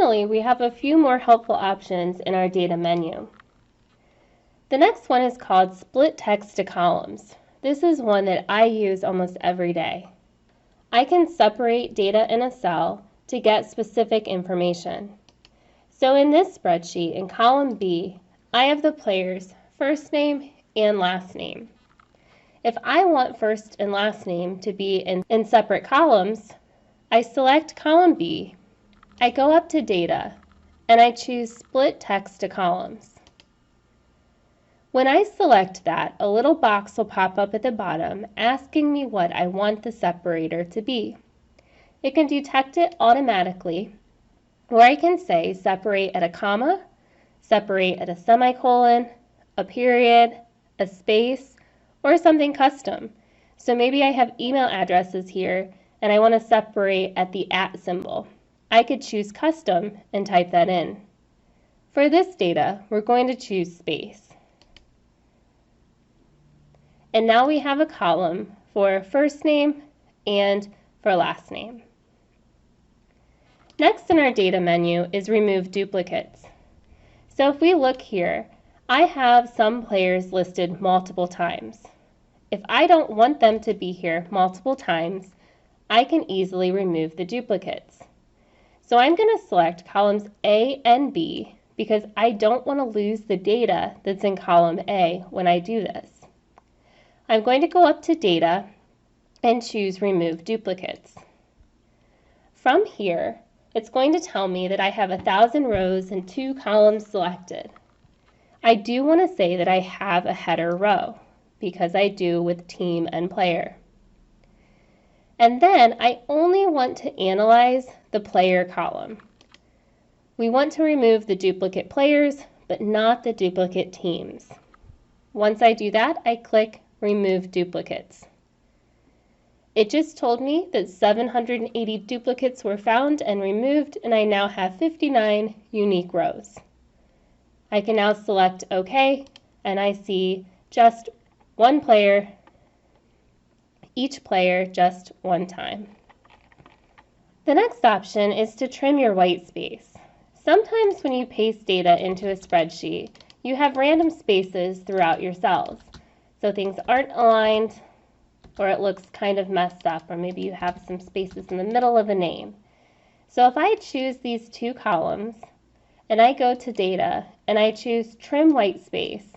finally, we have a few more helpful options in our data menu. The next one is called Split Text to Columns. This is one that I use almost every day. I can separate data in a cell to get specific information. So in this spreadsheet, in column B, I have the player's first name and last name. If I want first and last name to be in separate columns, I select column B, I go up to Data, and I choose Split Text to Columns. When I select that, a little box will pop up at the bottom asking me what I want the separator to be. It can detect it automatically, or I can say separate at a comma, separate at a semicolon, a period, a space, or something custom. So maybe I have email addresses here and I want to separate at the @ symbol. I could choose custom and type that in. For this data, we're going to choose space. And now we have a column for first name and for last name. Next in our data menu is remove duplicates. So if we look here, I have some players listed multiple times. If I don't want them to be here multiple times, I can easily remove the duplicates. So I'm going to select columns A and B because I don't want to lose the data that's in column A when I do this. I'm going to go up to Data and choose Remove Duplicates. From here, it's going to tell me that I have 1,000 rows and 2 columns selected. I do want to say that I have a header row because I do with team and player. And then I only want to analyze the player column. We want to remove the duplicate players, but not the duplicate teams. Once I do that, I click Remove Duplicates. It just told me that 780 duplicates were found and removed, and I now have 59 unique rows. I can now select OK, and I see just one player, each player just one time. The next option is to trim your white space. Sometimes when you paste data into a spreadsheet, you have random spaces throughout your cells. So things aren't aligned, or it looks kind of messed up, or maybe you have some spaces in the middle of a name. So if I choose these 2 columns, and I go to Data, and I choose Trim White Space,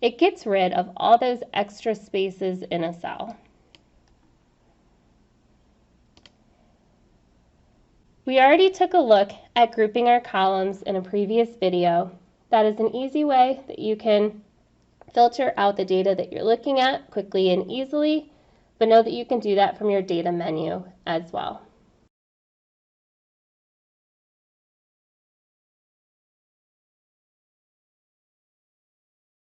it gets rid of all those extra spaces in a cell. We already took a look at grouping our columns in a previous video. That is an easy way that you can filter out the data that you're looking at quickly and easily, but know that you can do that from your data menu as well.